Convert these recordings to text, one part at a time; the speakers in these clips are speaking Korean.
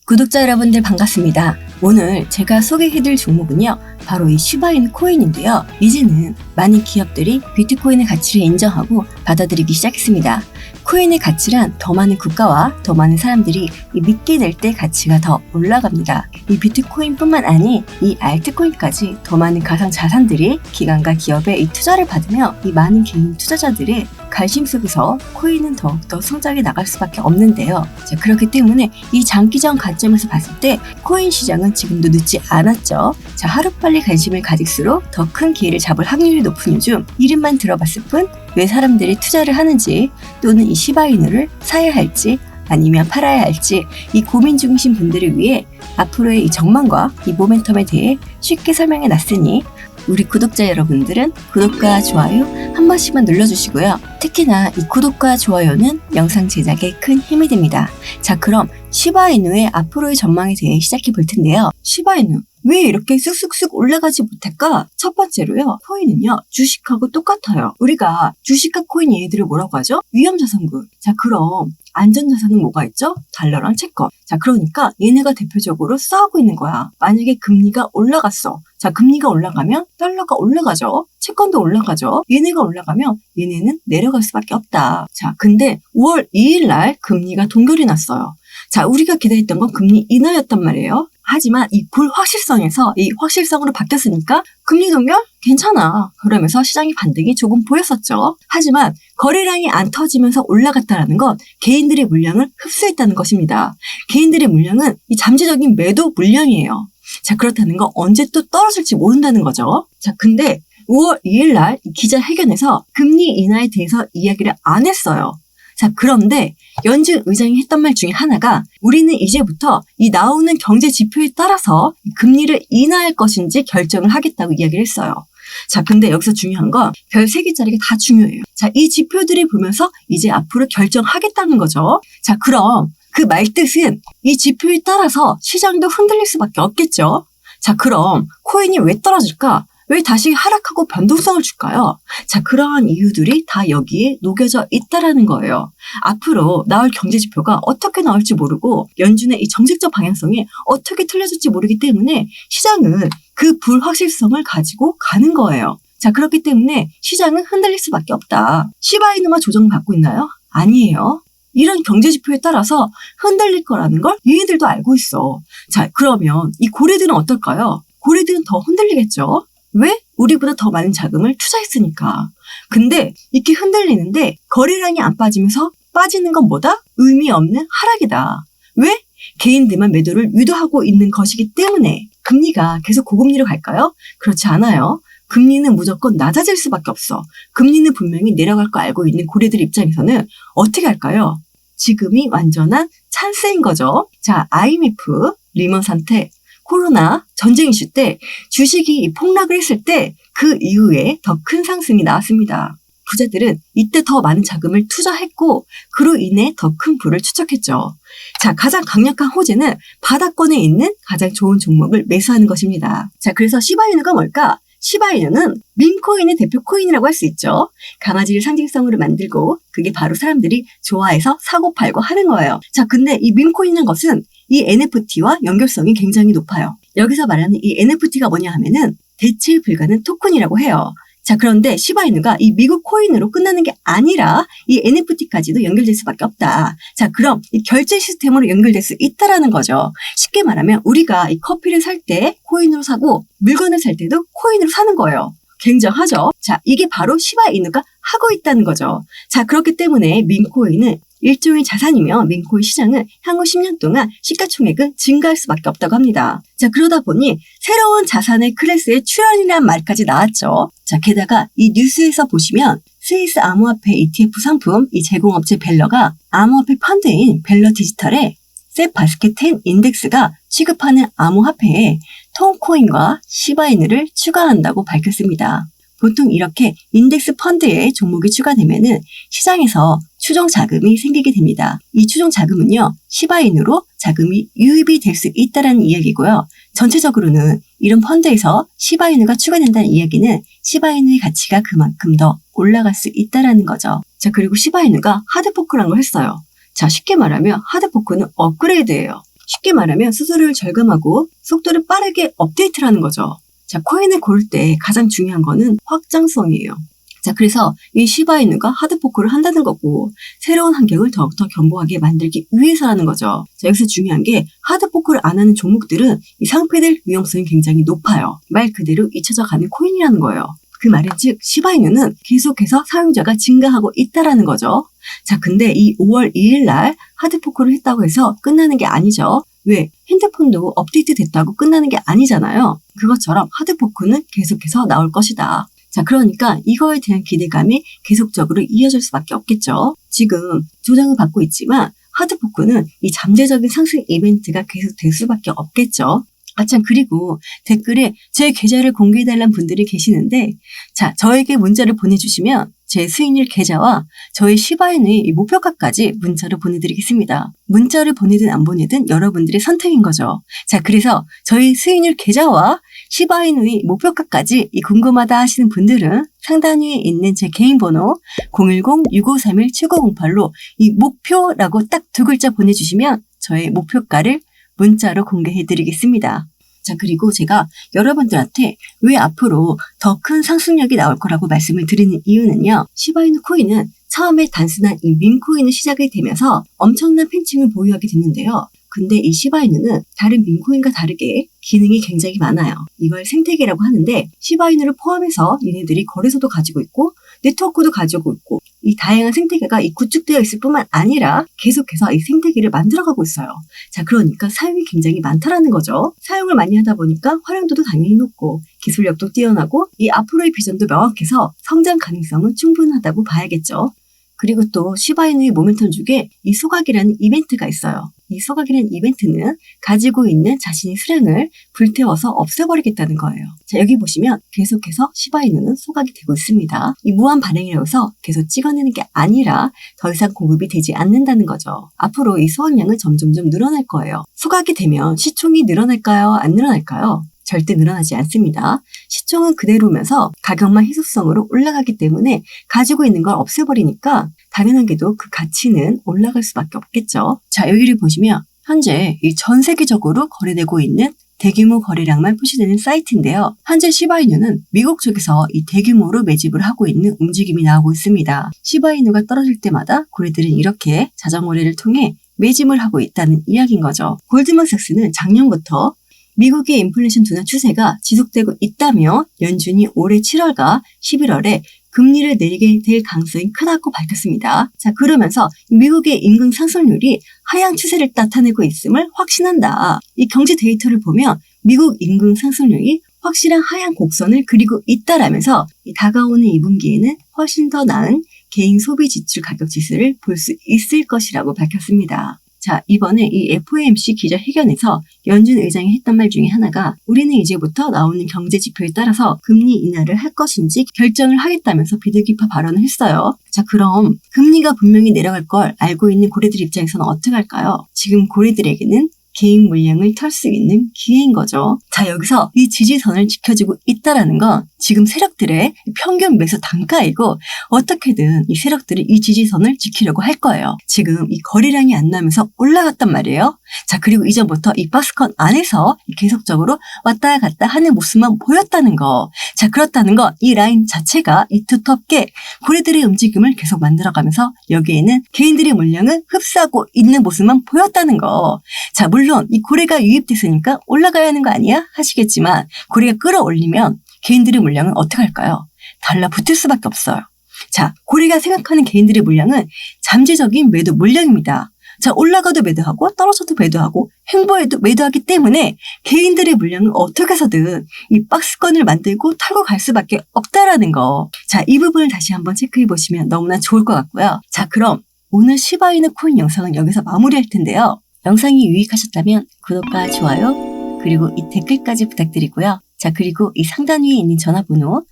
구독자 여러분들 반갑습니다. 오늘 제가 소개해드릴 종목은요, 바로 이 시바이누 코인인데요. 이제는 많은 기업들이 비트코인의 가치를 인정하고 받아들이기 시작했습니다. 코인의 가치란 더 많은 국가와 더 많은 사람들이 믿게 될 때 가치가 더 올라갑니다. 이 비트코인뿐만 아닌 이 알트코인까지 더 많은 가상 자산들이 기관과 기업의 이 투자를 받으며 이 많은 개인 투자자들의 관심 속에서 코인은 더욱더 성장해 나갈 수밖에 없는데요. 그렇기 때문에 이 장기적 관점에서 봤을 때 코인 시장은 지금도 늦지 않았죠. 하루빨리 관심을 가질수록 더 큰 기회를 잡을 확률이 높은 요즘, 이름만 들어봤을 뿐 왜 사람들이 투자를 하는지, 또는 이 시바이누를 사야 할지 아니면 팔아야 할지 이 고민 중이신 분들을 위해 앞으로의 이 전망과 이 모멘텀에 대해 쉽게 설명해 놨으니 우리 구독자 여러분들은 구독과 좋아요 한 번씩만 눌러주시고요. 특히나 이 구독과 좋아요는 영상 제작에 큰 힘이 됩니다. 그럼 시바이누의 앞으로의 전망에 대해 시작해 볼 텐데요. 시바이누, 왜 이렇게 쑥쑥쑥 올라가지 못할까? 첫 번째로요, 코인은요, 주식하고 똑같아요. 우리가 주식과 코인 얘네들을 뭐라고 하죠? 위험자산군. 그럼 안전자산은 뭐가 있죠? 달러랑 채권. 그러니까 얘네가 대표적으로 싸우고 있는 거야. 만약에 금리가 올라갔어. 금리가 올라가면 달러가 올라가죠. 채권도 올라가죠. 얘네가 올라가면 얘네는 내려갈 수밖에 없다. 근데 5월 2일 날 금리가 동결이 났어요. 우리가 기대했던 건 금리 인하였단 말이에요. 하지만 이 불확실성에서 이 확실성으로 바뀌었으니까 금리 동결? 괜찮아. 그러면서 시장의 반등이 조금 보였었죠. 하지만 거래량이 안 터지면서 올라갔다는 건 개인들의 물량을 흡수했다는 것입니다. 개인들의 물량은 이 잠재적인 매도 물량이에요. 그렇다는 건 언제 또 떨어질지 모른다는 거죠. 근데 5월 2일 날 기자회견에서 금리 인하에 대해서 이야기를 안 했어요. 그런데 연준 의장이 했던 말 중에 하나가, 우리는 이제부터 이 나오는 경제 지표에 따라서 금리를 인하할 것인지 결정을 하겠다고 이야기를 했어요. 근데 여기서 중요한 건 별 3개짜리가 다 중요해요. 이 지표들을 보면서 이제 앞으로 결정하겠다는 거죠. 그럼 그 말뜻은 이 지표에 따라서 시장도 흔들릴 수밖에 없겠죠. 그럼 코인이 왜 떨어질까? 왜 다시 하락하고 변동성을 줄까요? 그러한 이유들이 다 여기에 녹여져 있다라는 거예요. 앞으로 나올 경제지표가 어떻게 나올지 모르고 연준의 이 정책적 방향성이 어떻게 틀려질지 모르기 때문에 시장은 그 불확실성을 가지고 가는 거예요. 그렇기 때문에 시장은 흔들릴 수밖에 없다. 시바이누만 조정받고 있나요? 아니에요. 이런 경제지표에 따라서 흔들릴 거라는 걸 얘네들도 알고 있어. 그러면 이 고래들은 어떨까요? 고래들은 더 흔들리겠죠? 왜? 우리보다 더 많은 자금을 투자했으니까. 근데 이렇게 흔들리는데 거래량이 안 빠지면서 빠지는 건 뭐다? 의미 없는 하락이다. 왜? 개인들만 매도를 유도하고 있는 것이기 때문에. 금리가 계속 고금리로 갈까요? 그렇지 않아요. 금리는 무조건 낮아질 수밖에 없어. 금리는 분명히 내려갈 거 알고 있는 고래들 입장에서는 어떻게 할까요? 지금이 완전한 찬스인 거죠. IMF, 리먼 사태, 코로나, 전쟁 이슈 때 주식이 폭락을 했을 때 그 이후에 더 큰 상승이 나왔습니다. 부자들은 이때 더 많은 자금을 투자했고 그로 인해 더 큰 부를 축적했죠. 가장 강력한 호재는 바닥권에 있는 가장 좋은 종목을 매수하는 것입니다. 그래서 시바이누가 뭘까? 시바이누는 밈코인의 대표 코인이라고 할 수 있죠. 강아지를 상징성으로 만들고 그게 바로 사람들이 좋아해서 사고 팔고 하는 거예요. 근데 이 밈코인이라는 것은 이 NFT와 연결성이 굉장히 높아요. 여기서 말하는 이 NFT가 뭐냐 하면은 대체 불가능 토큰이라고 해요. 그런데 시바이누가 이 미국 코인으로 끝나는 게 아니라 이 NFT까지도 연결될 수밖에 없다. 그럼 이 결제 시스템으로 연결될 수 있다라는 거죠. 쉽게 말하면 우리가 이 커피를 살 때 코인으로 사고 물건을 살 때도 코인으로 사는 거예요. 굉장하죠? 이게 바로 시바이누가 하고 있다는 거죠. 그렇기 때문에 밈코인은 일종의 자산이며 밈코인 시장은 향후 10년 동안 시가총액은 증가할 수밖에 없다고 합니다. 그러다 보니 새로운 자산의 클래스의 출현이라는 말까지 나왔죠. 게다가 이 뉴스에서 보시면 스위스 암호화폐 ETF 상품 이 제공업체 벨러가 암호화폐 펀드인 벨러 디지털의 셋바스켓 10 인덱스가 취급하는 암호화폐에 톤코인과 시바이누를 추가한다고 밝혔습니다. 보통 이렇게 인덱스 펀드에 종목이 추가되면은 시장에서 추정 자금이 생기게 됩니다. 이 추정 자금은요, 시바이누로 자금이 유입이 될 수 있다는 이야기고요. 전체적으로는 이런 펀드에서 시바이누가 추가된다는 이야기는 시바이누의 가치가 그만큼 더 올라갈 수 있다는 거죠. 그리고 시바이누가 하드포크라는 걸 했어요. 쉽게 말하면 하드포크는 업그레이드예요. 쉽게 말하면 수수료를 절감하고 속도를 빠르게 업데이트를 하는 거죠. 자, 코인을 고를 때 가장 중요한 거는 확장성이에요. 자, 그래서 이 시바이누가 하드포크를 한다는 거고 새로운 환경을 더욱더 견고하게 만들기 위해서라는 거죠. 자, 여기서 중요한 게 하드포크를 안 하는 종목들은 이 상폐될 위험성이 굉장히 높아요. 말 그대로 잊혀져 가는 코인이라는 거예요. 그 말은 즉 시바이누는 계속해서 사용자가 증가하고 있다라는 거죠. 자, 근데 이 5월 2일 날 하드포크를 했다고 해서 끝나는 게 아니죠. 왜? 핸드폰도 업데이트 됐다고 끝나는 게 아니잖아요. 그것처럼 하드포크는 계속해서 나올 것이다. 자, 그러니까 이거에 대한 기대감이 계속적으로 이어질 수밖에 없겠죠. 지금 조정을 받고 있지만 하드포크는 이 잠재적인 상승 이벤트가 계속될 수밖에 없겠죠. 참, 그리고 댓글에 제 계좌를 공개해달라는 분들이 계시는데, 자, 저에게 문자를 보내주시면 제 수익률 계좌와 저의 시바이누의 목표가까지 문자로 보내드리겠습니다. 문자를 보내든 안 보내든 여러분들의 선택인 거죠. 자, 그래서 저희 수익률 계좌와 시바이누의 목표가까지 궁금하다 하시는 분들은 상단 위에 있는 제 개인 번호 010-6531-7908로 이 목표라고 딱 두 글자 보내주시면 저의 목표가를 문자로 공개해드리겠습니다. 자, 그리고 제가 여러분들한테 왜 앞으로 더 큰 상승력이 나올 거라고 말씀을 드리는 이유는요. 시바이누 코인은 처음에 단순한 이 밈코인이 시작이 되면서 엄청난 팬층을 보유하게 됐는데요. 근데 이 시바이누는 다른 밈코인과 다르게 기능이 굉장히 많아요. 이걸 생태계라고 하는데 시바이누를 포함해서 얘네들이 거래소도 가지고 있고 네트워크도 가지고 있고 이 다양한 생태계가 구축되어 있을 뿐만 아니라 계속해서 이 생태계를 만들어가고 있어요. 자, 그러니까 사용이 굉장히 많다라는 거죠. 사용을 많이 하다 보니까 활용도도 당연히 높고 기술력도 뛰어나고 이 앞으로의 비전도 명확해서 성장 가능성은 충분하다고 봐야겠죠. 그리고 또 시바이누의 모멘텀 중에 이 소각이라는 이벤트가 있어요. 이 소각이라는 이벤트는 가지고 있는 자신의 수량을 불태워서 없애버리겠다는 거예요. 자, 여기 보시면 계속해서 시바이누는 소각이 되고 있습니다. 이 무한 반응이라고 해서 계속 찍어내는 게 아니라 더 이상 공급이 되지 않는다는 거죠. 앞으로 이 소각량은 점점점 늘어날 거예요. 소각이 되면 시총이 늘어날까요? 안 늘어날까요? 절대 늘어나지 않습니다. 시총은 그대로면서 가격만 희소성으로 올라가기 때문에 가지고 있는 걸 없애버리니까 당연하게도 그 가치는 올라갈 수밖에 없겠죠. 자, 여기를 보시면 현재 전 세계적으로 거래되고 있는 대규모 거래량만 표시되는 사이트인데요. 현재 시바이누는 미국 쪽에서 이 대규모로 매집을 하고 있는 움직임이 나오고 있습니다. 시바이누가 떨어질 때마다 고래들은 이렇게 자정거래를 통해 매집을 하고 있다는 이야기인 거죠. 골드만삭스는 작년부터 미국의 인플레이션 둔화 추세가 지속되고 있다며 연준이 올해 7월과 11월에 금리를 내리게 될 가능성이 크다고 밝혔습니다. 자, 그러면서 미국의 임금 상승률이 하향 추세를 나타내고 있음을 확신한다. 이 경제 데이터를 보면 미국 임금 상승률이 확실한 하향 곡선을 그리고 있다라면서 다가오는 2분기에는 훨씬 더 나은 개인 소비 지출 가격 지수를 볼 수 있을 것이라고 밝혔습니다. 자, 이번에 이 FOMC 기자회견에서 연준 의장이 했던 말 중에 하나가 우리는 이제부터 나오는 경제 지표에 따라서 금리 인하를 할 것인지 결정을 하겠다면서 비둘기파 발언을 했어요. 자, 그럼 금리가 분명히 내려갈 걸 알고 있는 고래들 입장에서는 어떻게 할까요? 지금 고래들에게는 개인 물량을 털 수 있는 기회인 거죠. 자, 여기서 이 지지선을 지켜주고 있다라는 건 지금 세력들의 평균 매수 단가이고 어떻게든 이 세력들이 이 지지선을 지키려고 할 거예요. 지금 이 거래량이 안 나면서 올라갔단 말이에요. 자, 그리고 이전부터 이 박스권 안에서 계속적으로 왔다 갔다 하는 모습만 보였다는 거. 자, 그렇다는 건 이 라인 자체가 이 두텁게 고래들의 움직임을 계속 만들어가면서 여기에는 개인들의 물량을 흡수하고 있는 모습만 보였다는 거. 자, 물론 이 고래가 유입됐으니까 올라가야 하는 거 아니야? 하시겠지만 고래가 끌어올리면 개인들의 물량은 어떻게 할까요? 달라붙을 수밖에 없어요. 자, 고래가 생각하는 개인들의 물량은 잠재적인 매도 물량입니다. 자, 올라가도 매도하고 떨어져도 매도하고 횡보해도 매도하기 때문에 개인들의 물량은 어떻게 해서든 이 박스권을 만들고 털고 갈 수밖에 없다라는 거. 자, 이 부분을 다시 한번 체크해 보시면 너무나 좋을 것 같고요. 자, 그럼 오늘 시바이누 코인 영상은 여기서 마무리할 텐데요. 영상이 유익하셨다면 구독과 좋아요 그리고 이 댓글까지 부탁드리고요. 자, 그리고 이 상단 위에 있는 전화번호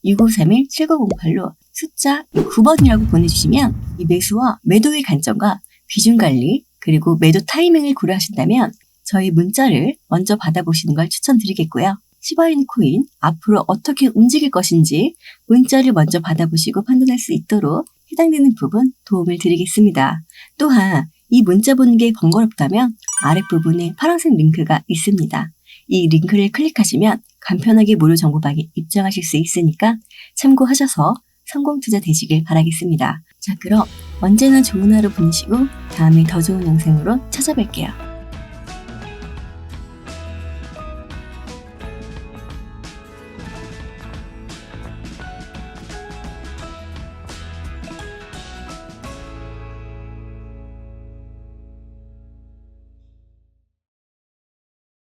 010-6531-7908로 숫자 9번이라고 보내주시면 이 매수와 매도의 관점과 비중 관리 그리고 매도 타이밍을 고려하신다면 저희 문자를 먼저 받아보시는 걸 추천드리겠고요. 시바이누 코인 앞으로 어떻게 움직일 것인지 문자를 먼저 받아보시고 판단할 수 있도록 해당되는 부분 도움을 드리겠습니다. 또한 이 문자 보는 게 번거롭다면 아랫부분에 파란색 링크가 있습니다. 이 링크를 클릭하시면 간편하게 무료 정보방에 입장하실 수 있으니까 참고하셔서 성공 투자 되시길 바라겠습니다. 자, 그럼 언제나 좋은 하루 보내시고 다음에 더 좋은 영상으로 찾아뵐게요.